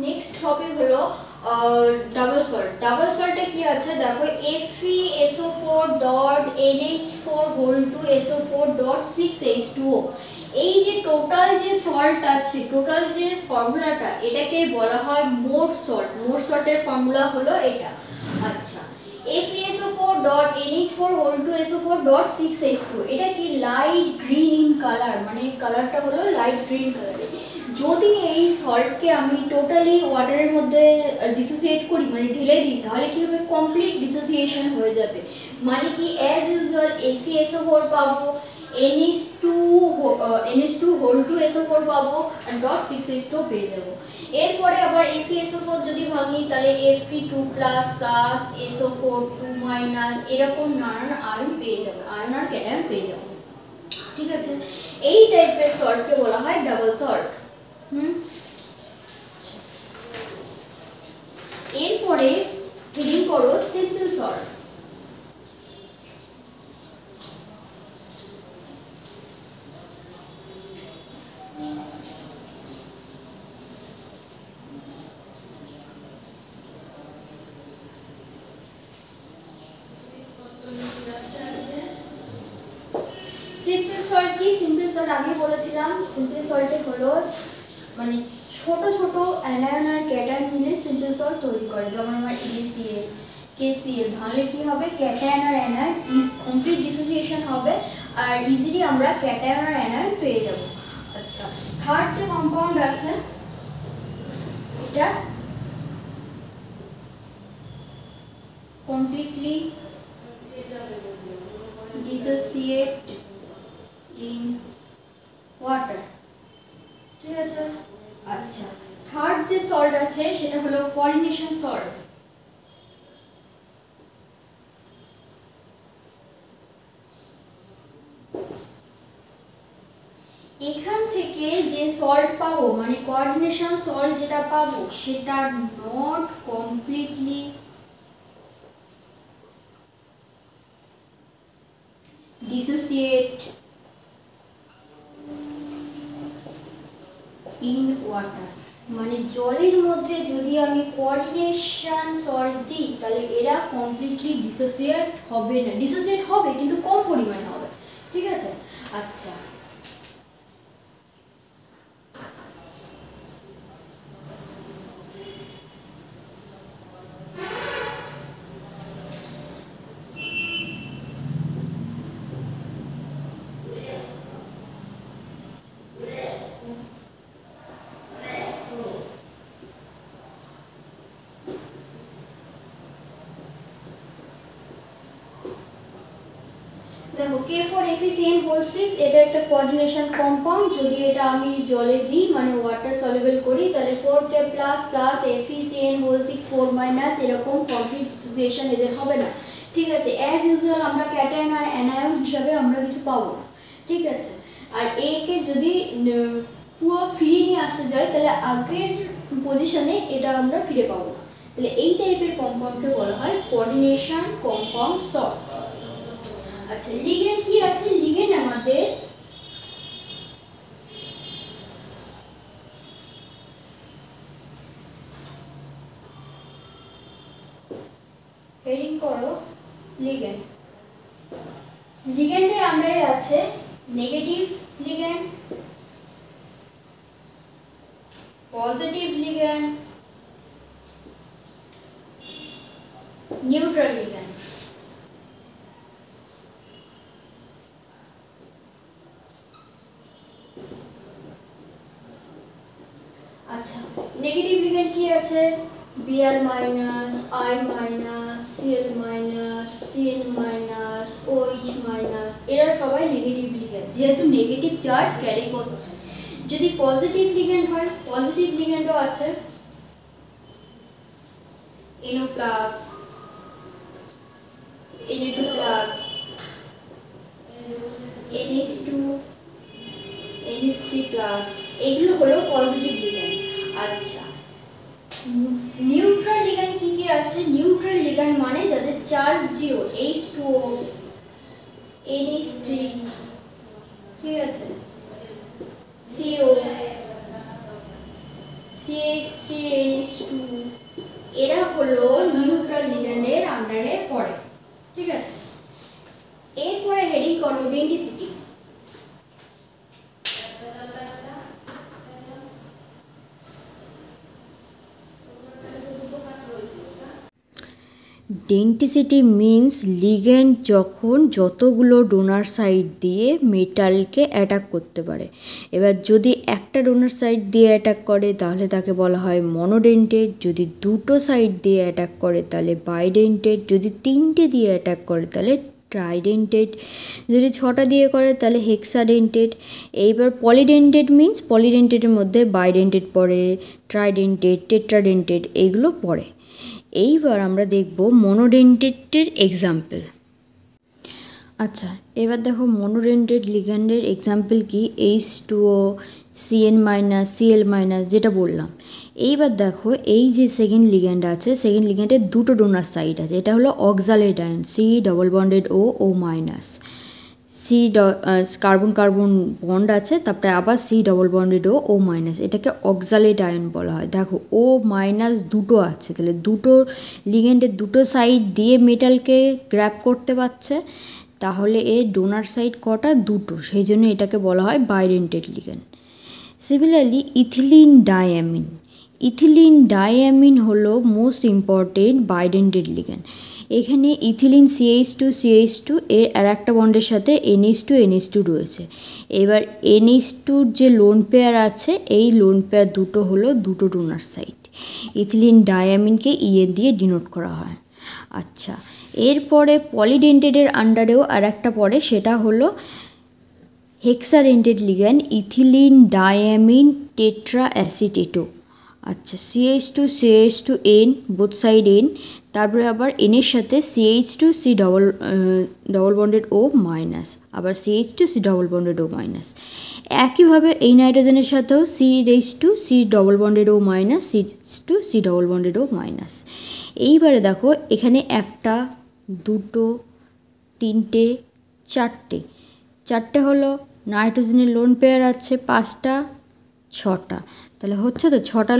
Next topic হলো double salt. Double সল্টে কি আছে দেখো, FeSO4.NH4(2SO4.6H2O। এই যে টোটাল যে সল্ট আছে, টোটাল যে ফর্মুলাটা, এটাকে বলা হয় মোট সল্ট। মোট সল্টের ফর্মুলা হলো এটা। আচ্ছা, FeSO4.NH4(2SO4.6H2O এটা কি লাইট গ্রিন ইন কালার, মানে কালারটা হলো লাইট গ্রিন কালার। যদি এই সল্টকে আমি টোটালি ওয়াটারের মধ্যে ডিসোসিয়েট করি, মানে ঢেলে দিই, তাহলে কি হবে, কমপ্লিট ডিসোসিয়েশন হয়ে যাবে। মানে কি অ্যাজ ইউজুয়াল FeSO4 পাবো, NH2(2SO4) পাবো, আর .6H2O পেয়ে যাবো। এরপরে আবার FeSO4 যদি ভাঙি, তাহলে Fe2++SO4 2- এরকম নানান আয়ন পেয়ে যাবো, আয়ন আর ক্যাটায়ন পেয়ে যাবো। ঠিক আছে, এই টাইপের সল্টকে বলা হয় ডাবল সল্ট। এরপরে হেডিং করো সিম্পল সল্ট। সিম্পল সল্ট কি? সিম্পল সল্ট আগে বলেছিলাম, সিম্পল সল্টে হলো মানে ছোট ছোট অ্যানায়ন আর ক্যাটায়ন মিলে সিম্পল সল্ট তৈরি করে। যেমন আমার ACl, KCl ভাঙলে কি হবে, ক্যাটায়ন আর অ্যানায়ন কমপ্লিট ডিসোসিয়েশন হবে, আর ইজিলি আমরা ক্যাটায়ন আর অ্যানায়ন পেয়ে যাব। আচ্ছা, থার্ড যে কম্পাউন্ড আছে এটা কমপ্লিটলি ডিসোসিয়েট ইন ওয়াটার। ঠিক আছে। আচ্ছা, থার্ড যে সল্ট আছে সেটা হলো কোঅর্ডিনেশন সল্ট। এখান থেকে যে সল্ট পাবো, মানে কোঅর্ডিনেশন সল্ট যেটা পাবো, সেটা not completely dissociate in water. মানে জলের মধ্যে যদি আমি কোঅর্ডিনেশন সল্ট দিই, তাহলে এরা কমপ্লিটলি ডিসোসিয়েট হবে না। ডিসোসিয়েট হবে কিন্তু কম পরিমাণে হবে। ঠিক আছে। আচ্ছা, দেখো K4FeCN6 এটা একটা কোঅর্ডিনেশন কম্পাউন্ড। যদি এটা আমি জলে দিই, মানে ওয়াটার সলিউবল করি, তাহলে 4K++ FeCN6 4- এরকম কমপ্লিট ডিসোসিয়েশন এদের হবে না। ঠিক আছে, অ্যাজ ইউজুয়াল আমরা ক্যাটায়ন আর অ্যানায়ন হিসাবে আমরা কিছু পাবো না। ঠিক আছে, আর একে যদি পুরো ফিরিয়ে নিয়ে আসা যায়, তাহলে আগের পজিশনে এটা আমরা ফিরে পাবো না। তাহলে এই টাইপের কম্পাউন্ডকে বলা হয় কোঅর্ডিনেশন কম্পাউন্ড সল্ট। আচ্ছা, লিগ্যান্ড কি আছে? লিগ্যান্ড আমাদের হেডিং করো লিগ্যান্ড। লিগ্যান্ডের আন্ডারে আছে negative ligand, positive ligand, neutral ligand. আচ্ছা, নেগেটিভ লিগ্যান্ড কি আছে? Br-, I-, Cl-, Cn-, OH-, এরা সবাই নেগেটিভ লিগ্যান্ড, যেহেতু নেগেটিভ চার্জ ক্যারি করছে। যদি পজিটিভ লিগ্যান্ড হয়, পজিটিভ লিগ্যান্ডও আছে NO+, Na2+, NH2, NH3+, এগুলো হলো পজিটিভ লিগ্যান্ড। আচ্ছা, নিউট্রাল লিগ্যান্ড কি কি আছে? নিউট্রাল লিগ্যান্ড মানে যাদের চার্জ জিরো, H2O, NH3, ঠিক আছে, CO, CH3, ডেন্টিসিটি। ডেন্টিসিটি মিন্স লিগ্যান্ড যখন যতগুলো ডোনার সাইড দিয়ে মেটালকে অ্যাটাক করতে পারে। এবার যদি একটা ডোনার সাইড দিয়ে অ্যাটাক করে তাহলে তাকে বলা হয় মনোডেন্টেড, যদি দুটো সাইড দিয়ে অ্যাটাক করে তাহলে বাইডেন্টেড, যদি তিনটে দিয়ে অ্যাটাক করে তাহলে ট্রাইডেন্টেড, যদি ছটা দিয়ে করে তাহলে হেক্সাডেন্টেড। এইবার পলিডেন্টেড মিন্স পলিডেন্টেডের মধ্যে বাইডেন্টেড পড়ে, ট্রাইডেন্টেড, টেট্রাডেন্টেড এইগুলো পড়ে। এইবার আমরা দেখব মনোডেন্টেডের এক্সাম্পল। আচ্ছা, এবার দেখো মনোডেন্টেড লিগ্যান্ডের এক্সাম্পল কি, H2O, CN-, Cl-, যেটা বললাম। এইবার দেখো এই যে সেকেন্ড লিগ্যান্ড আছে, সেকেন্ড লিগ্যান্ডের দুটো ডোনার সাইড আছে। এটা হলো oxalate ion, C++O, O-। Carbon carbon bond আছে, তারপরে আবার C++O, O-। এটাকে অক্সালেট আয়ন বলা হয়। দেখো O- দুটো আছে, তাহলে দুটো লিগ্যান্ডের দুটো সাইড দিয়ে মেটালকে গ্র্যাব করতে পারছে, তাহলে এর ডোনার সাইড কটা, দুটো, সেই জন্য এটাকে বলা হয় bidentate ligand. Similarly ethylene diamine, ethylene diamine হলো মোস্ট ইম্পর্টেন্ট বাইডেন্টেড লিগ্যান্ড। এখানে ইথিলিন CH2 এর আর একটা বন্ডের সাথে NH2 রয়েছে। এবার NH2 যে লোন পেয়ার আছে, এই লোন পেয়ার দুটো হলো দুটো ডোনার সাইড। ইথিলিন ডাইঅ্যামিনকে E দিয়ে ডিনোট করা হয়। আচ্ছা, এরপরে পলিডেন্টেডের আন্ডারেও আর একটা পড়ে, সেটা হলো হেক্সাডেন্টেড লিগ্যান্ড, ইথিলিন ডাইঅ্যামিন টেট্রাঅ্যাসিটেটো। আচ্ছা, CH2N, বোথ সাইড N, তারপরে আবার N এর সাথে CH2 C++O-, আবার CH2 C++O-। একইভাবে এই নাইট্রোজেনের সাথেও CH2 C++O-, CH2 C++O-। এইবারে দেখো এখানে একটা, দুটো, তিনটে, চারটে হলো নাইট্রোজেনের লোন পেয়ার আছে, পাঁচটা, ছটা, তাহলে হচ্ছে তো ছটা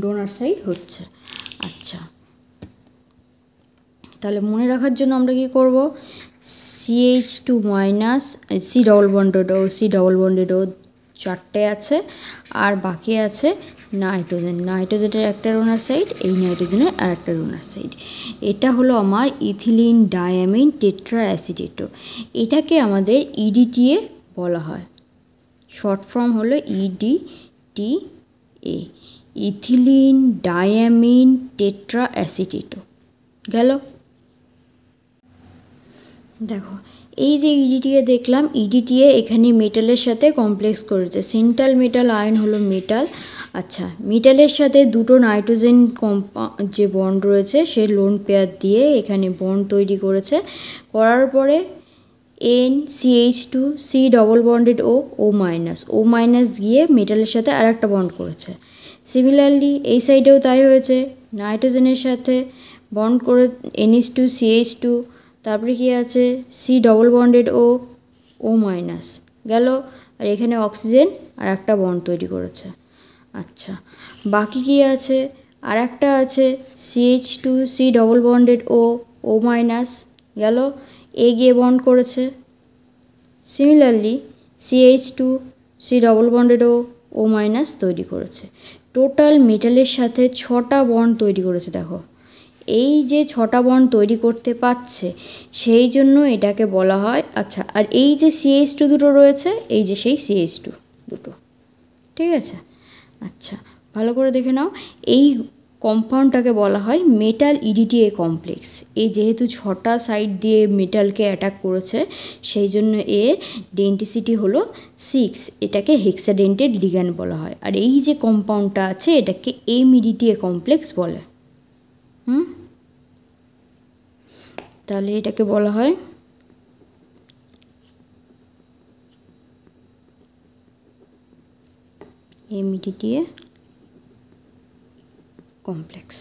ডোনার সাইড হচ্ছে। আচ্ছা, তাহলে মনে রাখার জন্য আমরা কি করব, CH2- C++O চারটে আছে, আর বাকি আছে নাইট্রোজেনের একটা ডোনার সাইড, এই নাইট্রোজেনের আর একটা ডোনার সাইড। এটা হলো আমার ইথিলিন ডাইঅ্যামিন টেট্রাঅ্যাসিটেটো। এটাকে আমাদের EDTA বলা হয়, শর্ট ফর্ম হলো EDTA, ইথিলিন ডাইঅ্যামিন টেট্রাঅ্যাসিটেটো। গেল। দেখো এই যে EDTA দেখলাম, EDTA এখানে মেটালের সাথে কমপ্লেক্স করেছে। সেন্ট্রাল মেটাল আয়ন হলো মেটাল। আচ্ছা, মেটালের সাথে দুটো নাইট্রোজেন যে বন্ড রয়েছে, সে লোন পেয়ার দিয়ে এখানে বন্ড তৈরি করেছে। করার পরে NCH2 C++O, গিয়ে মেটালের সাথে আর একটা বন্ড করেছে। সিমিলারলি এই সাইডেও তাই হয়েছে, নাইট্রোজেনের সাথে বন্ড করে NH2 CH2, তারপরে কি আছে C++O, গেল। আর এখানে অক্সিজেন আর একটা বন্ড তৈরি করেছে। আচ্ছা, বাকি কি আছে, আর একটা আছে CH2 C++O, গেল, এ গিয়ে বন্ড করেছে। সিমিলারলি CH2 C++O, তৈরি করেছে। টোটাল মেটালের সাথে ছটা বন্ড তৈরি করেছে। দেখো এই যে ছটা বন্ড তৈরি করতে পারছে, সেই জন্য এটাকে বলা হয়। আচ্ছা, আর এই যে CH2 দুটো রয়েছে, এই যে সেই CH2 দুটো, ঠিক আছে। আচ্ছা, ভালো করে দেখে নাও, এই কম্পাউন্ডটাকে বলা হয় মেটাল EDTA কমপ্লেক্স। এই যেহেতু ছটা সাইড দিয়ে মেটালকে অ্যাটাক করেছে, সেই জন্য এর ডেন্টিসিটি হলো 6। এটাকে হেক্সাডেন্টেড লিগ্যান্ড বলা হয়। আর এই যে কম্পাউন্ডটা আছে, এটাকে MEDTA কমপ্লেক্স বলে। তাহলে এটাকে বলা হয় MEDTA কমপ্লেক্স।